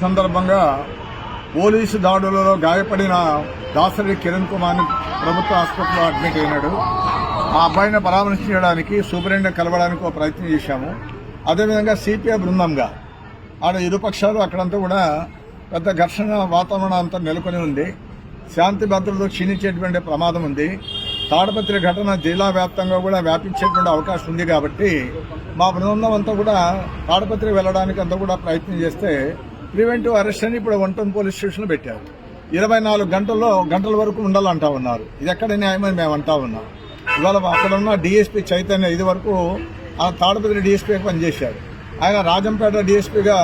సందర్భంగా పోలీసు దాడులలో గాయపడిన దాసరి కిరణ్ కుమార్ ప్రభుత్వ ఆసుపత్రిలో అడ్మిట్ అయినాడు. ఆ అబ్బాయిని పరామర్శించడానికి సూపరింటెండెంట్ కలవడానికి ఒక ప్రయత్నం చేశాము. అదేవిధంగా సిపిఐ బృందంగా ఆడ ఇరుపక్షాలు అక్కడంతా కూడా పెద్ద ఘర్షణ వాతావరణం అంతా నెలకొని ఉంది. శాంతి భద్రతలు క్షీణించేటువంటి ప్రమాదం ఉంది. తాడపత్రి ఘటన జిల్లా వ్యాప్తంగా కూడా వ్యాపించేటువంటి అవకాశం ఉంది. కాబట్టి మా బృందం అంతా కూడా తాడపత్రి వెళ్ళడానికి అంతా కూడా ప్రయత్నం చేస్తే ప్రివెంటివ్ అరెస్ట్ అని ఇప్పుడు 1 టౌన్ పోలీస్ స్టేషన్లో పెట్టారు. 24 గంటల వరకు ఉండాలంటా ఉన్నారు. ఇది ఎక్కడ న్యాయమని మేము అంటా ఉన్నాం. ఇవాళ అక్కడ ఉన్న డిఎస్పీ చైతన్య ఇది వరకు ఆ తాడపత్రి డిఎస్పీగా పనిచేశారు. ఆయన రాజంపేట డిఎస్పీగా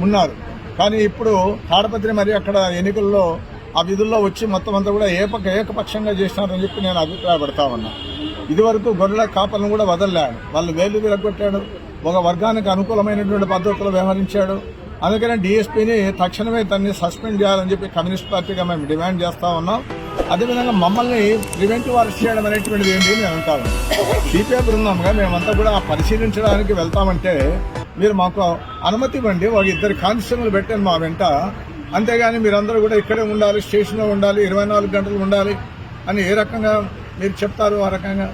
ఉన్నారు. కానీ ఇప్పుడు తాడపత్రి మరి అక్కడ ఎన్నికల్లో ఆ విధుల్లో వచ్చి మొత్తం అంతా కూడా ఏకపక్షంగా చేసినారని చెప్పి నేను అభిప్రాయపడతా ఉన్నా. ఇదివరకు గొర్రెల కాపలను కూడా వదలలేడు. వాళ్ళు వేలు విరగొట్టాడు. ఒక వర్గానికి అనుకూలమైనటువంటి పద్ధతిలో వ్యవహరించాడు. అందుకనే డిఎస్పీని తక్షణమే తనని సస్పెండ్ చేయాలని చెప్పి కమ్యూనిస్ట్ పార్టీగా మేము డిమాండ్ చేస్తా ఉన్నాం. అదేవిధంగా మమ్మల్ని ప్రివెంటివ్ అరెస్ట్ చేయడం అనేటువంటిది ఏంటి నేను అంటా ఉన్నాం. సిపిఐ బృందంగా మేమంతా కూడా పరిశీలించడానికి వెళ్తామంటే మీరు మాకు అనుమతి ఇవ్వండి. ఒక 2 కానిస్టేబుల్ పెట్టాను మా వెంట. అంతేగాని మీరందరూ కూడా ఇక్కడే ఉండాలి, స్టేషన్లో ఉండాలి, 24 గంటలు ఉండాలి అని ఏ రకంగా మీరు చెప్తారు ఆ రకంగా.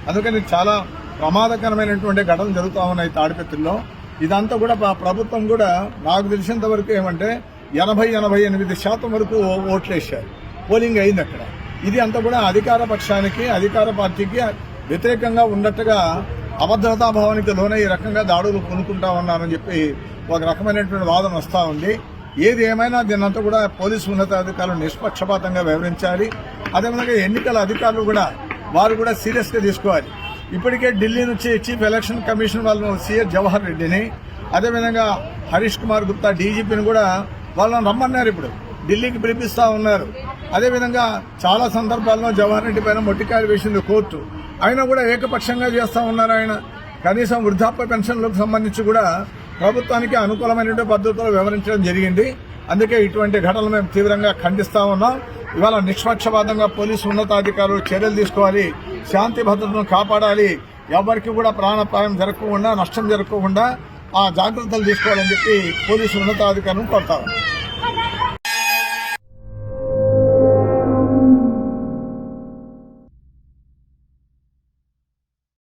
అందుకని చాలా ప్రమాదకరమైనటువంటి ఘటనలు జరుగుతూ ఉన్నాయి తాడిపత్రిలో. ఇదంతా కూడా ప్రభుత్వం కూడా నాకు తెలిసినంత వరకు ఏమంటే 80-88% వరకు ఓట్లేశారు. పోలింగ్ అయింది అక్కడ. ఇది అంతా కూడా అధికార పక్షానికి, అధికార పార్టీకి వ్యతిరేకంగా ఉన్నట్టుగా అభద్రతాభావానికి లోనే ఈ రకంగా దాడులు కొనుక్కుంటా ఉన్నారని చెప్పి ఒక రకమైనటువంటి వాదన వస్తూ ఉంది. ఏది ఏమైనా దీన్నంతా కూడా పోలీసు ఉన్నతాధికారులు నిష్పక్షపాతంగా వ్యవహరించాలి. అదేవిధంగా ఎన్నికల అధికారులు కూడా వారు కూడా సీరియస్గా తీసుకోవాలి. ఇప్పటికే ఢిల్లీ నుంచి చీఫ్ ఎలక్షన్ కమిషన్ వాళ్ళు సిఎస్ జవహర్ రెడ్డిని, అదేవిధంగా హరీష్ కుమార్ గుప్తా డీజీపీని కూడా వాళ్ళని రమ్మన్నారు. ఇప్పుడు ఢిల్లీకి పిలిపిస్తా ఉన్నారు. అదేవిధంగా చాలా సందర్భాల్లో జవహర్ రెడ్డి పైన మొట్టికాయలు వేసింది కోర్టు. ఆయన కూడా ఏకపక్షంగా చేస్తా ఉన్నారు. ఆయన కనీసం వృద్ధాప్య పెన్షన్లకు సంబంధించి కూడా ప్రభుత్వానికి అనుకూలమైనటువంటి పద్ధతిలో వ్యవహరించడం జరిగింది. అందుకే ఇటువంటి ఘటనలు మేము తీవ్రంగా ఖండిస్తా ఉన్నాం. ఇవాళ నిష్పక్షపాతంగా పోలీసు ఉన్నతాధికారులు చర్యలు తీసుకోవాలి, శాంతి భద్రతను కాపాడాలి, ఎవరికి కూడా ప్రాణాపాయం జరగకుండా, నష్టం జరగకుండా ఆ జాగ్రత్తలు తీసుకోవాలని చెప్పి పోలీసు ఉన్నతాధికారులను కోరుతా ఉన్నాం.